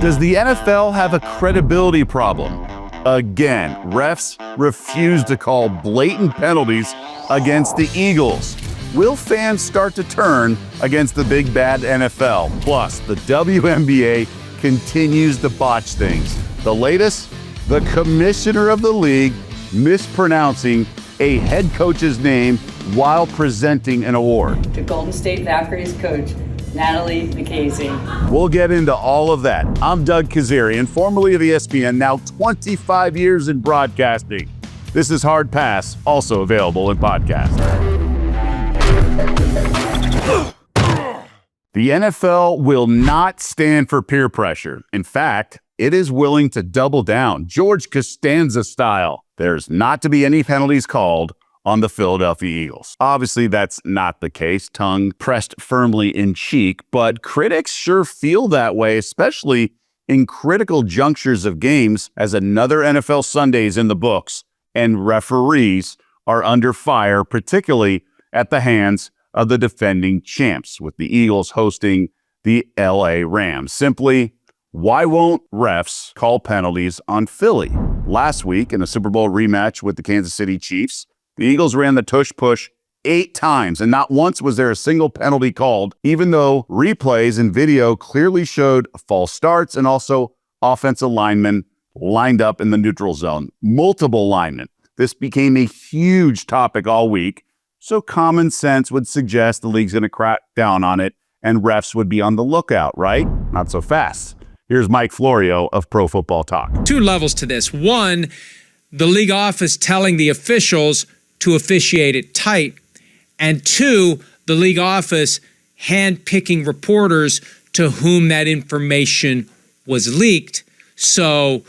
Does the NFL have a credibility problem? Again, refs refuse to call blatant penalties against the Eagles. Will fans start to turn against the big bad NFL? Plus, the WNBA continues to botch things. The latest, the commissioner of the league mispronouncing a head coach's name while presenting an award. To Golden State Valkyries coach, Natalie McKasey. We'll get into all of that. I'm Doug Kezirian, formerly of ESPN, now 25 years in broadcasting. This is Hard Pass, also available in podcast. The NFL will not stand for peer pressure. In fact, it is willing to double down, George Costanza style. There's not to be any penalties called on the Philadelphia Eagles. Obviously, that's not the case, tongue pressed firmly in cheek, but critics sure feel that way, especially in critical junctures of games as another NFL Sunday is in the books and referees are under fire, particularly at the hands of the defending champs, with the Eagles hosting the LA Rams. Simply, why won't refs call penalties on Philly? Last week, in a Super Bowl rematch with the Kansas City Chiefs, the Eagles ran the Tush Push 8 times, and not once was there a single penalty called, even though replays and video clearly showed false starts and also offensive linemen lined up in the neutral zone. Multiple linemen. This became a huge topic all week, so common sense would suggest the league's going to crack down on it and refs would be on the lookout, right? Not so fast. Here's Mike Florio of Pro Football Talk. 2 levels to this. One, the league office telling the officials to officiate it tight. And 2, the league office hand-picking reporters to whom that information was leaked. So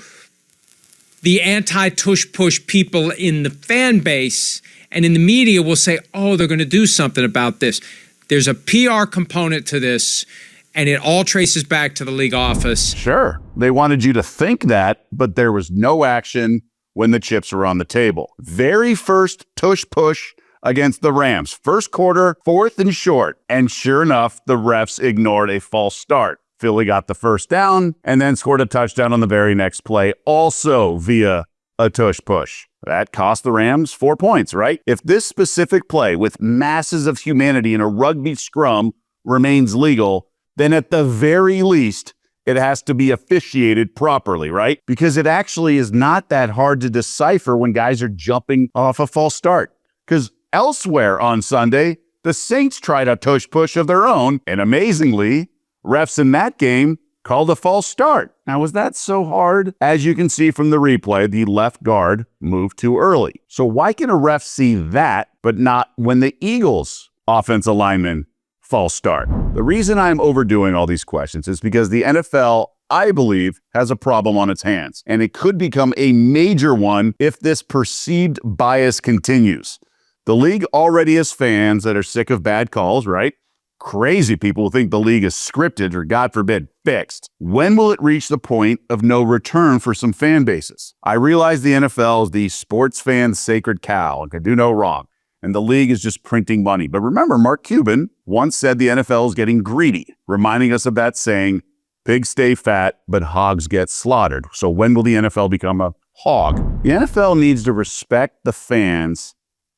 the anti-Tush Push people in the fan base and in the media will say, oh, they're going to do something about this. There's a PR component to this, and it all traces back to the league office. Sure, they wanted you to think that, but there was no action when the chips were on the table. Very first Tush Push against the Rams. First quarter, 4th and short. And sure enough, the refs ignored a false start. Philly got the first down and then scored a touchdown on the very next play, also via a Tush Push. That cost the Rams 4 points, right? If this specific play with masses of humanity in a rugby scrum remains legal, then at the very least, it has to be officiated properly, right? Because it actually is not that hard to decipher when guys are jumping off a false start. Because elsewhere on Sunday, the Saints tried a Tush Push of their own, and amazingly, refs in that game called a false start. Now, was that so hard? As you can see from the replay, the left guard moved too early. So why can a ref see that, but not when the Eagles' offensive lineman false start? The reason I'm overdoing all these questions is because the NFL, I believe, has a problem on its hands, and it could become a major one if this perceived bias continues. The league already has fans that are sick of bad calls, right? Crazy people who think the league is scripted or, God forbid, fixed. When will it reach the point of no return for some fan bases? I realize the NFL is the sports fan's sacred cow and can do no wrong, and the league is just printing money. But remember, Mark Cuban once said the NFL is getting greedy, reminding us of that saying, pigs stay fat, but hogs get slaughtered. So when will the NFL become a hog? The NFL needs to respect the fans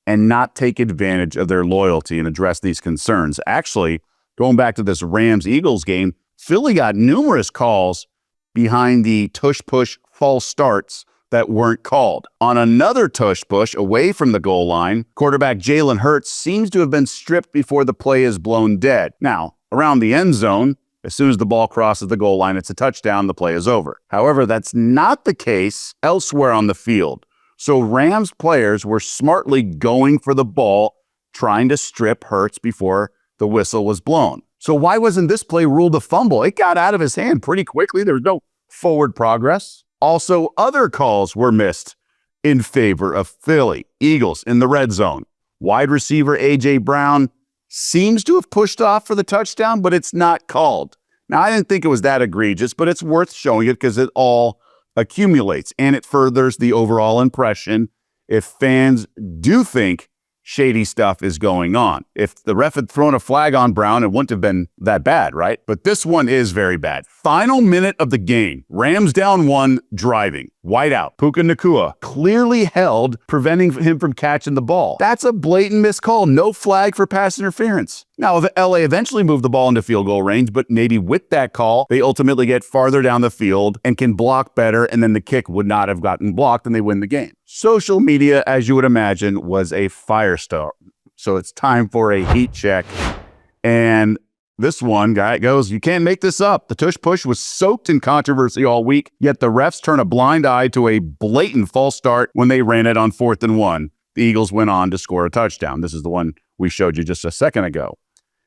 and not take advantage of their loyalty and address these concerns. Actually, going back to this Rams-Eagles game, Philly got numerous calls behind the Tush Push false starts that weren't called. On another Tush Push away from the goal line, quarterback Jalen Hurts seems to have been stripped before the play is blown dead. Now, around the end zone, as soon as the ball crosses the goal line, it's a touchdown, the play is over. However, that's not the case elsewhere on the field. So Rams players were smartly going for the ball, trying to strip Hurts before the whistle was blown. So why wasn't this play ruled a fumble? It got out of his hand pretty quickly. There was no forward progress. Also, other calls were missed in favor of Philly. Eagles in the red zone. Wide receiver A.J. Brown seems to have pushed off for the touchdown, but it's not called. Now, I didn't think it was that egregious, but it's worth showing it because it all accumulates and it furthers the overall impression. If fans do think shady stuff is going on. If the ref had thrown a flag on Brown, it wouldn't have been that bad, right? But this one is very bad. Final minute of the game. Rams down 1, driving. White out. Puka Nacua clearly held, preventing him from catching the ball. That's a blatant missed call. No flag for pass interference. Now, the LA eventually moved the ball into field goal range, but maybe with that call, they ultimately get farther down the field and can block better, and then the kick would not have gotten blocked and they win the game. Social media, as you would imagine, was a firestorm. So it's time for a heat check. And this one guy goes, you can't make this up. The Tush Push was soaked in controversy all week, yet the refs turn a blind eye to a blatant false start when they ran it on 4th and 1. The Eagles went on to score a touchdown. This is the one we showed you just a second ago.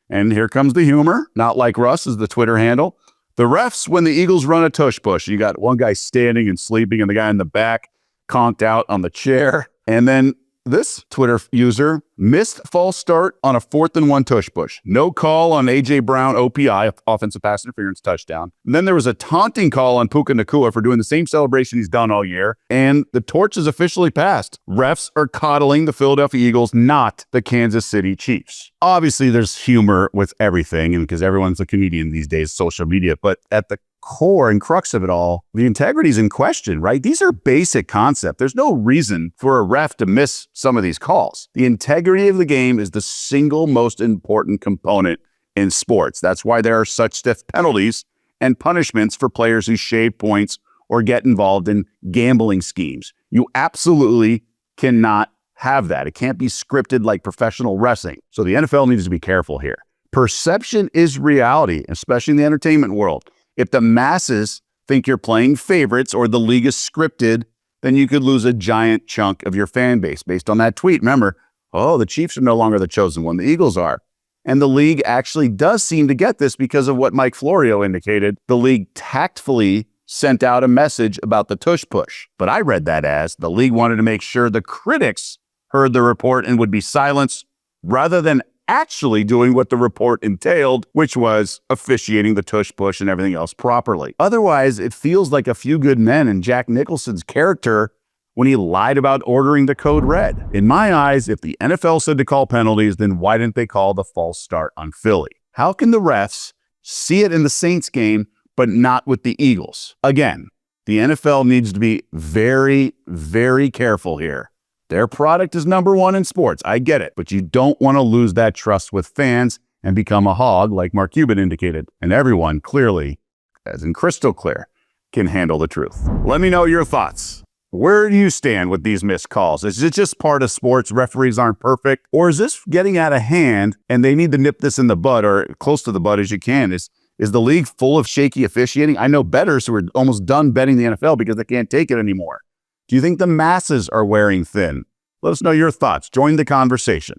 And here comes the humor. Not like Russ is the Twitter handle. The refs, when the Eagles run a Tush Push, you got one guy standing and sleeping and the guy in the back conked out on the chair. And then this Twitter user missed false start on a 4th and 1 Tush Push. No call on A.J. Brown OPI, offensive pass interference touchdown. And then there was a taunting call on Puka Nacua for doing the same celebration he's done all year. And the torch is officially passed. Refs are coddling the Philadelphia Eagles, not the Kansas City Chiefs. Obviously, there's humor with everything, and because everyone's a comedian these days, social media. But at the core and crux of it all, the integrity is in question, right? These are basic concepts. There's no reason for a ref to miss some of these calls. The integrity of the game is the single most important component in sports. That's why there are such stiff penalties and punishments for players who shave points or get involved in gambling schemes. You absolutely cannot have that. It can't be scripted like professional wrestling. So the NFL needs to be careful here. Perception is reality, especially in the entertainment world. If the masses think you're playing favorites or the league is scripted, then you could lose a giant chunk of your fan base based on that tweet. Remember, the Chiefs are no longer the chosen one. The Eagles are. And the league actually does seem to get this because of what Mike Florio indicated. The league tactfully sent out a message about the Tush Push. But I read that as the league wanted to make sure the critics heard the report and would be silenced rather than actually doing what the report entailed, which was officiating the Tush Push and everything else properly. Otherwise, it feels like a few good men and Jack Nicholson's character when he lied about ordering the code red. In my eyes, if the NFL said to call penalties, then why didn't they call the false start on Philly? How can the refs see it in the Saints game, but not with the Eagles? Again, the NFL needs to be very, very careful here. Their product is number one in sports. I get it. But you don't want to lose that trust with fans and become a hog like Mark Cuban indicated. And everyone clearly, as in crystal clear, can handle the truth. Let me know your thoughts. Where do you stand with these missed calls? Is it just part of sports? Referees aren't perfect? Or is this getting out of hand and they need to nip this in the bud or close to the bud as you can? Is the league full of shaky officiating? I know bettors who are almost done betting the NFL because they can't take it anymore. Do you think the masses are wearing thin? Let us know your thoughts. Join the conversation.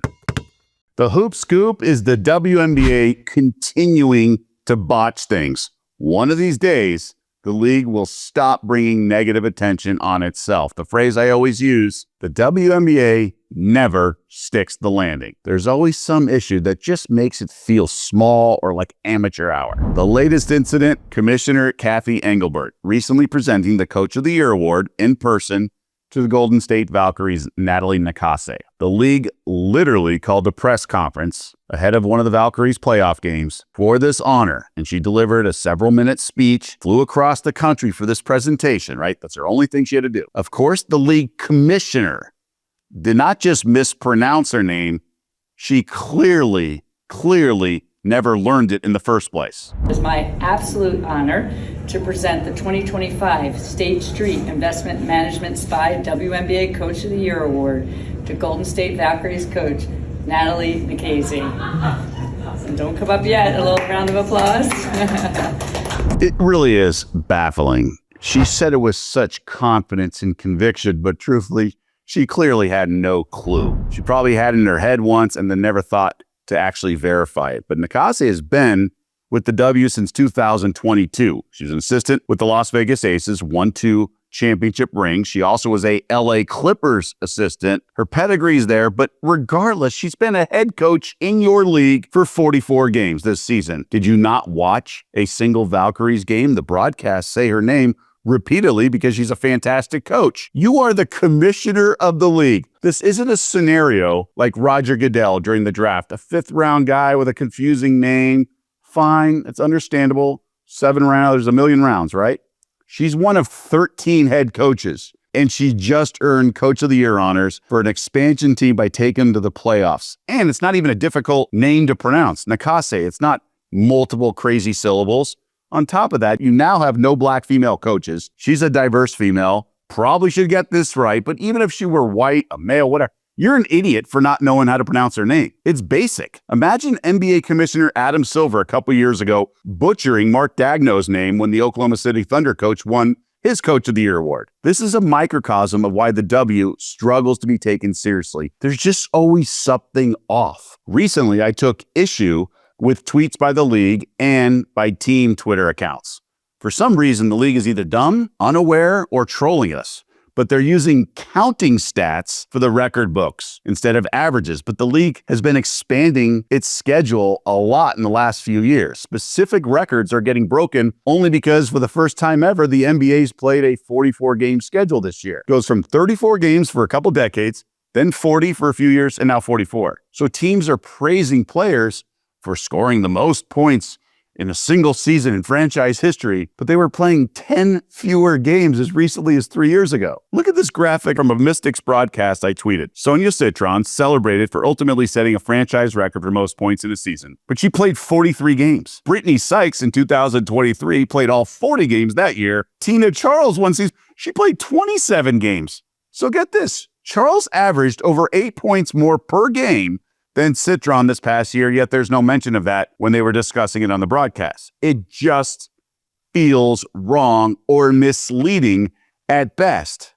The Hoop Scoop is the WNBA continuing to botch things. One of these days, the league will stop bringing negative attention on itself. The phrase I always use, the WNBA never sticks the landing. There's always some issue that just makes it feel small or like amateur hour. The latest incident, Commissioner Kathy Engelbert recently presenting the Coach of the Year award in person to the Golden State Valkyries' Natalie Nakase. The league literally called a press conference ahead of one of the Valkyries' playoff games for this honor, and she delivered a several-minute speech, flew across the country for this presentation, right? That's her only thing she had to do. Of course, the league commissioner did not just mispronounce her name, she clearly never learned it in the first place. It is my absolute honor to present the 2025 State Street Investment Management SPY WNBA Coach of the Year Award to Golden State Valkyries coach, Natalie Nakase. And don't come up yet, a little round of applause. It really is baffling. She said it with such confidence and conviction, but truthfully, she clearly had no clue. She probably had it in her head once and then never thought to actually verify it. But Nakase has been with the W since 2022. She's an assistant with the Las Vegas Aces, won 2 championship rings. She also was a LA Clippers assistant. Her pedigree's there, but regardless, she's been a head coach in your league for 44 games this season. Did you not watch a single Valkyries game? The broadcasts say her name repeatedly because she's a fantastic coach. You are the commissioner of the league. This isn't a scenario like Roger Goodell during the draft, a 5th-round guy with a confusing name. Fine, it's understandable. 7 rounds, there's a million rounds, right? She's one of 13 head coaches, and she just earned Coach of the Year honors for an expansion team by taking them to the playoffs. And it's not even a difficult name to pronounce. Nakase, it's not multiple crazy syllables. On top of that, you now have no black female coaches. She's a diverse female. Probably should get this right, but even if she were white, a male, whatever, you're an idiot for not knowing how to pronounce her name. It's basic. Imagine NBA Commissioner Adam Silver a couple years ago butchering Mark Daigneault's name when the Oklahoma City Thunder coach won his Coach of the Year award. This is a microcosm of why the W struggles to be taken seriously. There's just always something off. Recently, I took issue with tweets by the league and by team Twitter accounts. For some reason, the league is either dumb, unaware, or trolling us. But they're using counting stats for the record books instead of averages. But the league has been expanding its schedule a lot in the last few years. Specific records are getting broken only because for the first time ever, the NBA's played a 44-game schedule this year. It goes from 34 games for a couple decades, then 40 for a few years, and now 44. So teams are praising players for scoring the most points in a single season in franchise history, but they were playing 10 fewer games as recently as 3 years ago. Look at this graphic from a Mystics broadcast I tweeted. Sonia Citron celebrated for ultimately setting a franchise record for most points in a season, but she played 43 games. Brittany Sykes in 2023 played all 40 games that year. Tina Charles one season, she played 27 games. So get this, Charles averaged over 8 points more per game than Citron this past year, yet there's no mention of that when they were discussing it on the broadcast. It just feels wrong or misleading at best.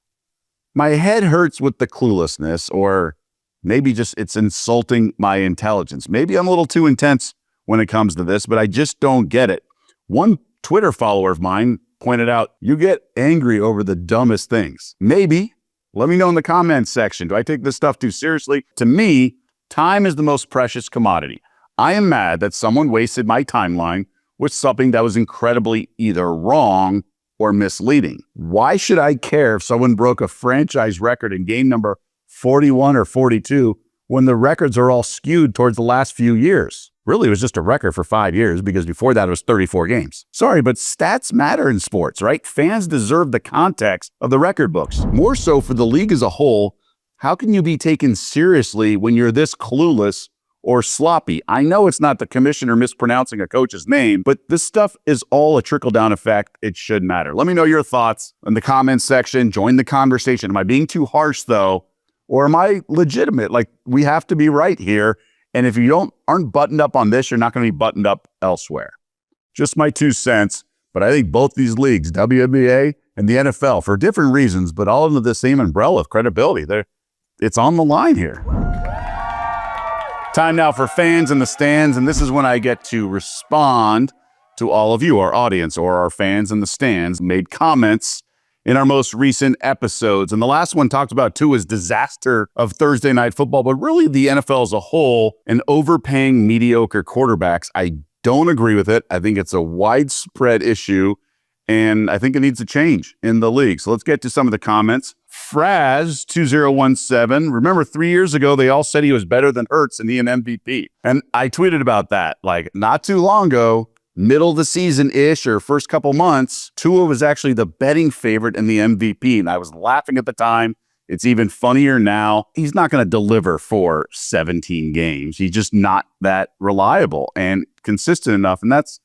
My head hurts with the cluelessness, or maybe just it's insulting my intelligence. Maybe I'm a little too intense when it comes to this, but I just don't get it. One Twitter follower of mine pointed out, you get angry over the dumbest things. Maybe. Let me know in the comments section. Do I take this stuff too seriously? To me, time is the most precious commodity. I am mad that someone wasted my timeline with something that was incredibly either wrong or misleading. Why should I care if someone broke a franchise record in game number 41 or 42 when the records are all skewed towards the last few years? Really, it was just a record for 5 years because before that it was 34 games. Sorry, but stats matter in sports, right? Fans deserve the context of the record books. More so for the league as a whole. How can you be taken seriously when you're this clueless or sloppy? I know it's not the commissioner mispronouncing a coach's name, but this stuff is all a trickle-down effect. It should matter. Let me know your thoughts in the comments section. Join the conversation. Am I being too harsh, though? Or am I legitimate? Like, we have to be right here. And if you aren't buttoned up on this, you're not going to be buttoned up elsewhere. Just my 2 cents. But I think both these leagues, WNBA and the NFL, for different reasons, but all under the same umbrella of credibility, it's on the line here. Time now for fans in the stands, and this is when I get to respond to all of you, our audience, or our fans in the stands, made comments in our most recent episodes. And the last one talked about Tua's disaster of Thursday night football, but really the NFL as a whole and overpaying mediocre quarterbacks. I don't agree with it. I think it's a widespread issue, and I think it needs to change in the league. So let's get to some of the comments. Fraz2017, remember 3 years ago, they all said he was better than Hurts and he an MVP. And I tweeted about that, like not too long ago, middle of the season-ish or first couple months, Tua was actually the betting favorite in the MVP. And I was laughing at the time. It's even funnier now. He's not going to deliver for 17 games. He's just not that reliable and consistent enough. And that's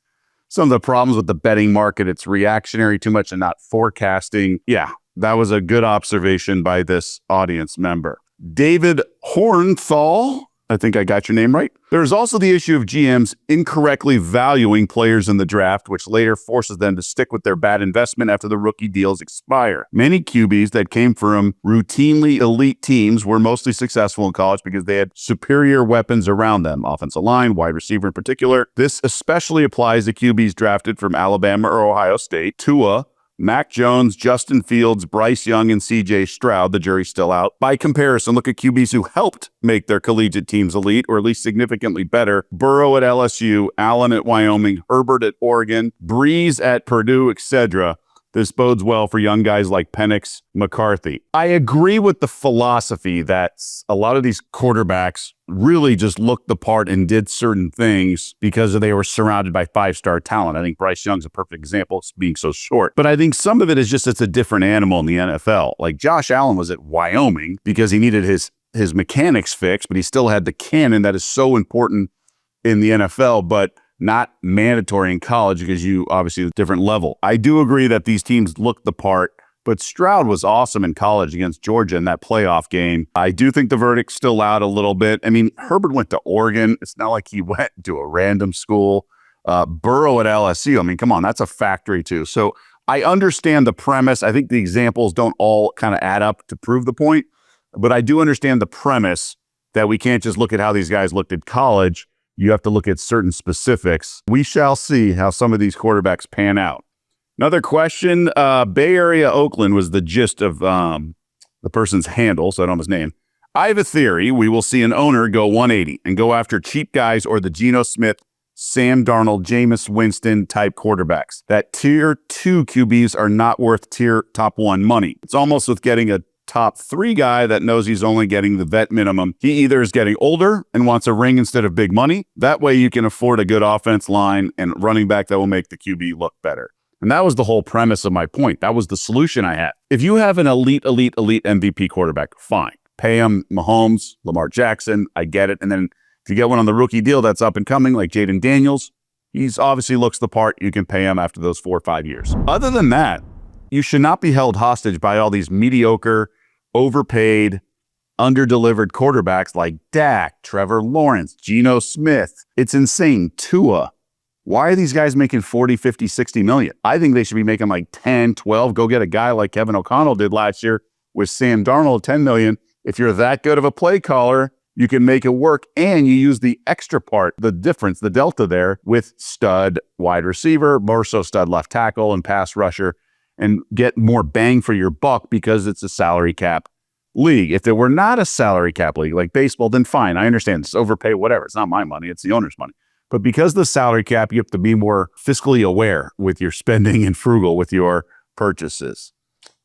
some of the problems with the betting market. It's reactionary too much and not forecasting. Yeah, that was a good observation by this audience member. David Hornthal, I think I got your name right. There's also the issue of GMs incorrectly valuing players in the draft, which later forces them to stick with their bad investment after the rookie deals expire. Many QBs that came from routinely elite teams were mostly successful in college because they had superior weapons around them, offensive line, wide receiver in particular. This especially applies to QBs drafted from Alabama or Ohio State. Tua, Mac Jones, Justin Fields, Bryce Young, and C.J. Stroud, the jury's still out. By comparison, look at QBs who helped make their collegiate teams elite, or at least significantly better. Burrow at LSU, Allen at Wyoming, Herbert at Oregon, Breeze at Purdue, etc. This bodes well for young guys like Penix, McCarthy. I agree with the philosophy that a lot of these quarterbacks really just looked the part and did certain things because they were surrounded by five-star talent. I think Bryce Young's a perfect example of being so short. But I think some of it is just it's a different animal in the NFL. Like Josh Allen was at Wyoming because he needed his mechanics fixed, but he still had the cannon that is so important in the NFL, but not mandatory in college because you obviously a different level. I do agree that these teams look the part, but Stroud was awesome in college against Georgia in that playoff game. I do think the verdict's still out a little bit. I mean, Herbert went to Oregon. It's not like he went to a random school. Burrow at LSU. I mean, come on, that's a factory too. So I understand the premise. I think the examples don't all kind of add up to prove the point, but I do understand the premise that we can't just look at how these guys looked at college. You have to look at certain specifics. We shall see how some of these quarterbacks pan out. Another question, Bay Area Oakland was the gist of the person's handle, so I don't know his name. I have a theory we will see an owner go 180 and go after cheap guys or the Geno Smith, Sam Darnold, Jameis Winston type quarterbacks. That tier 2 QBs are not worth tier top 1 money. It's almost with getting a top 3 guy that knows he's only getting the vet minimum. He either is getting older and wants a ring instead of big money. That way you can afford a good offense line and running back that will make the QB look better. And that was the whole premise of my point. That was the solution I had. If you have an elite MVP quarterback, fine. Pay him Mahomes, Lamar Jackson. I get it. And then if you get one on the rookie deal that's up and coming like Jaden Daniels, he's obviously looks the part. You can pay him after those 4 or 5 years. Other than that, you should not be held hostage by all these mediocre, overpaid, underdelivered quarterbacks like Dak, Trevor Lawrence, Geno Smith. It's insane. Tua. Why are these guys making 40, 50, 60 million? I think they should be making like 10, 12. Go get a guy like Kevin O'Connell did last year with Sam Darnold, 10 million. If you're that good of a play caller, you can make it work, and you use the extra part, the difference, the delta there with stud wide receiver, more so stud left tackle and pass rusher, and get more bang for your buck because it's a salary cap league. If there were not a salary cap league like baseball, then fine. I understand. It's overpay, whatever. It's not my money. It's the owner's money. But because the salary cap, you have to be more fiscally aware with your spending and frugal with your purchases.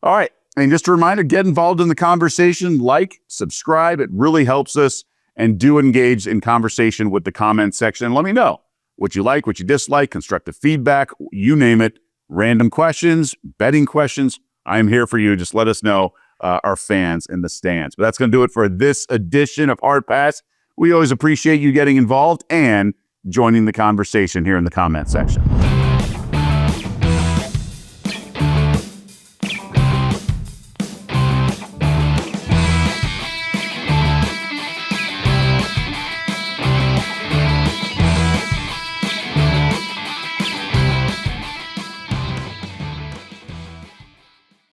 All right. And just a reminder, get involved in the conversation. Like, subscribe. It really helps us. And do engage in conversation with the comment section. And let me know what you like, what you dislike, constructive feedback, you name it. Random questions, betting questions. I'm here for you. Just let us know, our fans in the stands. But that's going to do it for this edition of Hard Pass. We always appreciate you getting involved and joining the conversation here in the comment section.